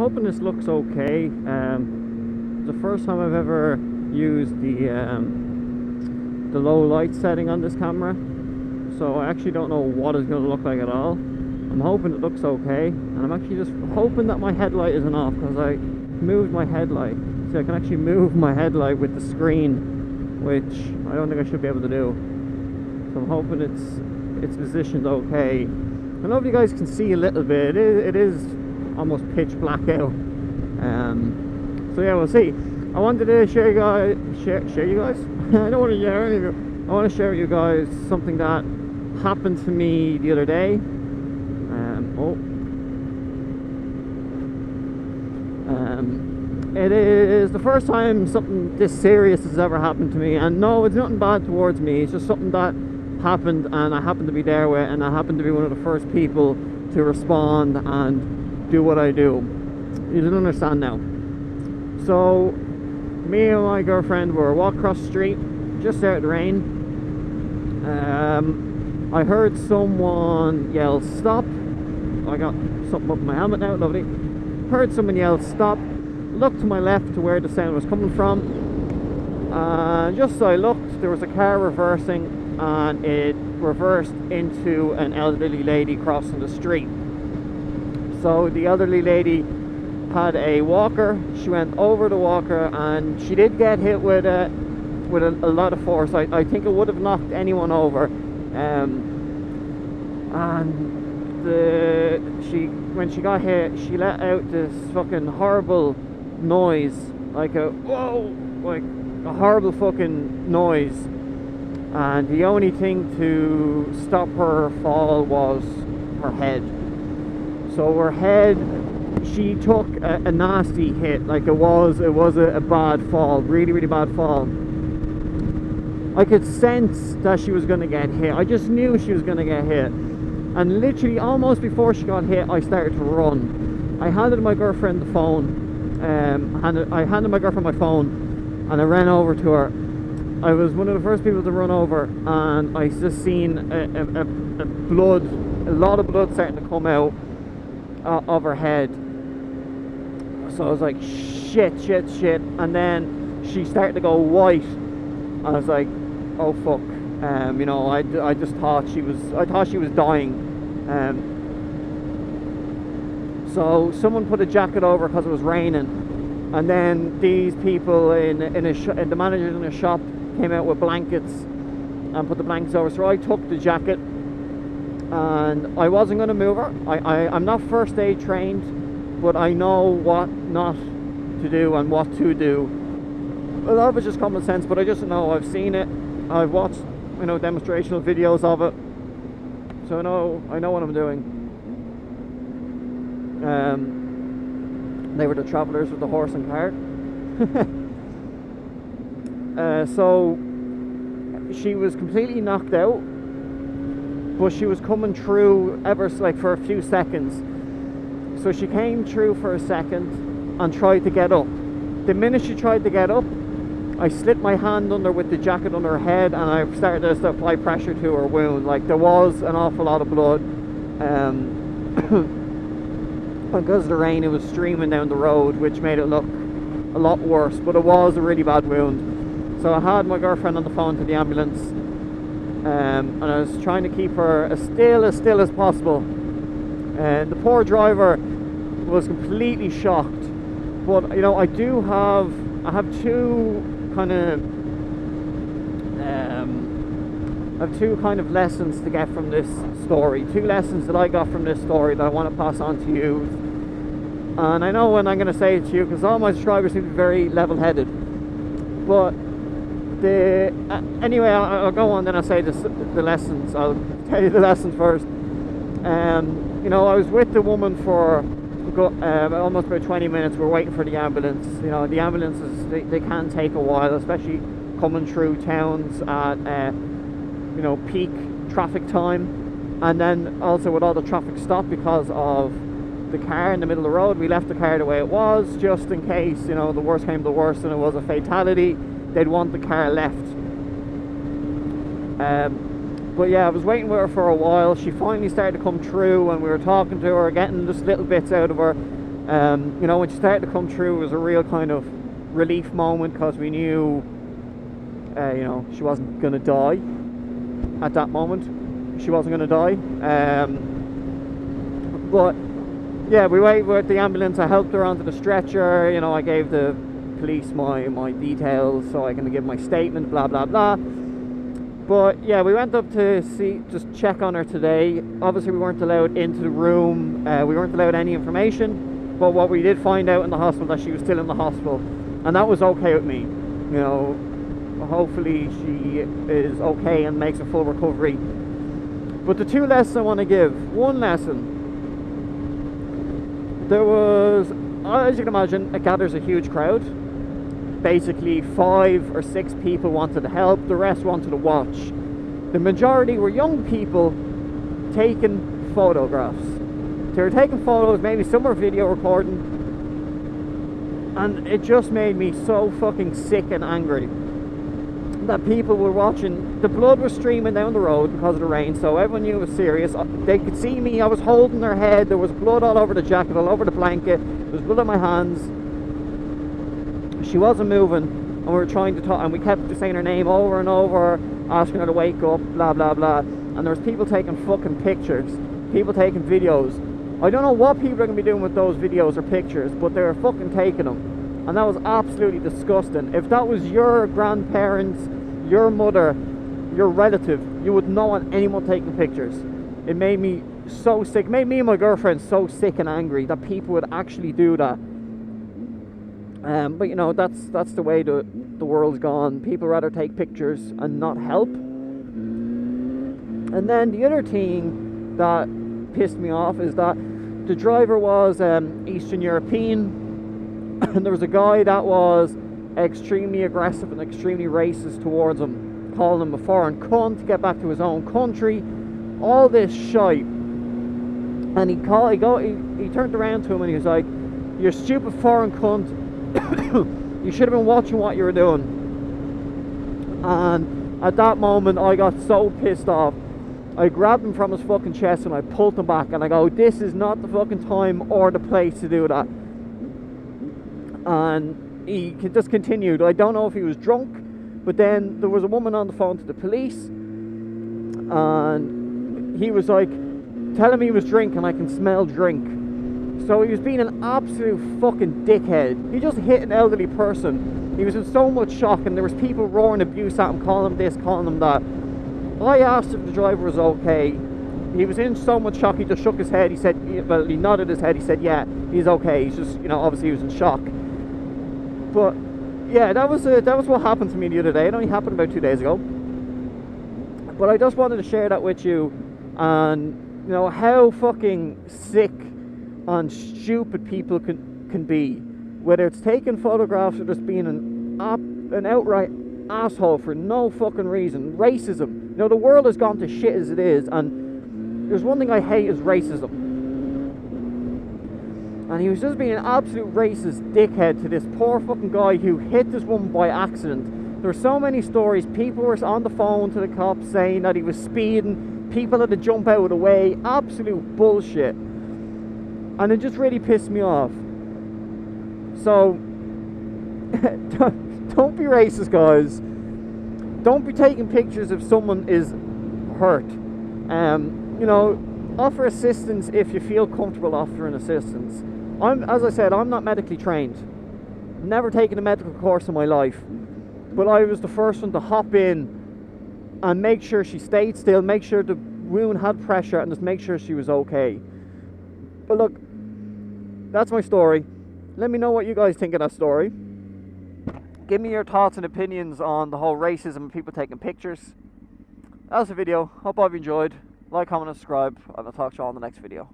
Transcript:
hoping this looks okay. The first time I've ever used the low light setting on this camera, so I actually don't know what it's going to look like at all. I'm hoping it looks okay, and I'm actually just hoping that my headlight isn't off, because I moved my headlight. See, I can actually move my headlight with the screen, which I don't think I should be able to do. So I'm hoping it's positioned okay. I don't know if you guys can see a little bit. It is almost pitch black out. So yeah, we'll see. I wanted to share you guys. I don't want to share any of you. I want to share with you guys something that happened to me the other day. It is the first time something this serious has ever happened to me, and no, it's nothing bad towards me. It's just something that happened, and I happened to be there with, and I happened to be one of the first people to respond and do what I do. You don't understand now. So me and my girlfriend were walking across the street, just started to rain. I heard someone yell stop. I got something up in my helmet now, lovely. Heard someone yell stop, looked to my left to where the sound was coming from, and just as I looked, there was a car reversing, and it reversed into an elderly lady crossing the street. So the elderly lady had a walker. She went over the walker, and she did get hit with a lot of force. I think it would have knocked anyone over. When she got hit, she let out this fucking horrible noise, like a whoa, like a horrible fucking noise. And the only thing to stop her fall was her head. So her head, she took a nasty hit. Like it was a bad fall, really bad fall. I could sense that she was going to get hit. I just knew she was going to get hit. And literally almost before she got hit, I started to run. I handed my girlfriend the phone. I handed my girlfriend my phone, and I ran over to her. I was one of the first people to run over, and I just seen a lot of blood starting to come out of her head. So I was like, shit. And then she started to go white. I was like, oh fuck. You know, I just thought she was dying. So someone put a jacket over because it was raining, and then these people the managers in the shop came out with blankets and put the blankets over. So I took the jacket, and I wasn't going to move her. I'm not first aid trained, but I know what not to do and what to do. A lot of it's just common sense, but I just know. I've seen it. I've watched, you know, demonstrational videos of it, so I know what I'm doing. They were the travelers with the horse and cart. So she was completely knocked out, but she was coming through for a few seconds. So she came through for a second and tried to get up. The minute she tried to get up, I slit my hand under with the jacket on her head, and I started to apply pressure to her wound. Like, there was an awful lot of blood. Because of the rain, it was streaming down the road, which made it look a lot worse, but it was a really bad wound. So I had my girlfriend on the phone to the ambulance, and I was trying to keep her as still as possible. And the poor driver was completely shocked. But, you know, I have two kind of lessons to get from this story. Two lessons that I got from this story that I want to pass on to you. And I know when I'm going to say it to you, because all my subscribers seem to be very level-headed. But anyway, I'll go on, then I'll say the lessons. I'll tell you the lessons first. You know, I was with the woman for almost about 20 minutes. We're waiting for the ambulance. You know, the ambulances, they can take a while, especially coming through towns at you know, peak traffic time, and then also with all the traffic stopped because of the car in the middle of the road. We left the car the way it was, just in case, you know, the worst came to the worst and it was a fatality, they'd want the car left. But yeah, I was waiting with her for a while. She finally started to come through, and we were talking to her, getting just little bits out of her. You know, when she started to come through, it was a real kind of relief moment, because we knew, you know, she wasn't going to die at that moment. She wasn't going to die. But yeah, we waited with the ambulance. I helped her onto the stretcher. You know, I gave the police my details so I can give my statement, blah blah blah. But yeah, we went up to just check on her today. Obviously we weren't allowed into the room, we weren't allowed any information, but what we did find out in the hospital, that she was still in the hospital, and that was okay with me. You know, hopefully she is okay and makes a full recovery. But the two lessons I want to give: one lesson, there was, as you can imagine, it gathers a huge crowd. Basically 5 or 6 people wanted to help, the rest wanted to watch. The majority were young people taking photographs. They were taking photos, maybe some were video recording, and it just made me so fucking sick and angry that people were watching. The blood was streaming down the road because of the rain, so everyone knew it was serious. They could see me, I was holding her head, there was blood all over the jacket, all over the blanket, there was blood on my hands. She wasn't moving, and we were trying to talk, and we kept saying her name over and over, asking her to wake up, blah blah blah. And there was people taking fucking pictures, people taking videos. I don't know what people are going to be doing with those videos or pictures, but they were fucking taking them, and that was absolutely disgusting. If that was your grandparents, your mother, your relative, you would not want anyone taking pictures. It made me so sick. It made me and my girlfriend so sick and angry that people would actually do that. But you know, that's the way the world's gone. People rather take pictures and not help. And then the other thing that pissed me off is that the driver was Eastern European, and there was a guy that was extremely aggressive and extremely racist towards him, calling him a foreign cunt to get back to his own country, all this shite. And he turned around to him and he was like, "You're stupid foreign cunt. You should have been watching what you were doing." And at that moment I got so pissed off, I grabbed him from his fucking chest and I pulled him back, and I go, "This is not the fucking time or the place to do that." And he just continued. I don't know if he was drunk, but then there was a woman on the phone to the police, and he was like telling me he was drinking, I can smell drink. So he was being an absolute fucking dickhead. He just hit an elderly person. He was in so much shock, and there was people roaring abuse at him, calling him this, calling him that. I asked if the driver was okay. He was in so much shock, he just shook his head. He said, well, he nodded his head. He said, yeah, he's okay. He's just, you know, obviously he was in shock. But yeah, that was what happened to me the other day. It only happened about 2 days ago. But I just wanted to share that with you, and you know how fucking sick and stupid people can be, whether it's taking photographs or just being an outright asshole for no fucking reason. Racism. You know, the world has gone to shit as it is, and there's one thing I hate is racism. And he was just being an absolute racist dickhead to this poor fucking guy who hit this woman by accident. There were so many stories. People were on the phone to the cops saying that he was speeding. People had to jump out of the way. Absolute bullshit. And it just really pissed me off. So don't be racist, guys. Don't be taking pictures if someone is hurt. You know, offer assistance if you feel comfortable offering assistance. As I said, I'm not medically trained. Never taken a medical course in my life. But I was the first one to hop in and make sure she stayed still, make sure the wound had pressure, and just make sure she was okay. But look, that's my story. Let me know what you guys think of that story. Give me your thoughts and opinions on the whole racism and people taking pictures. That's the video. Hope I've enjoyed. Like, comment, and subscribe, and I'll talk to you all in the next video.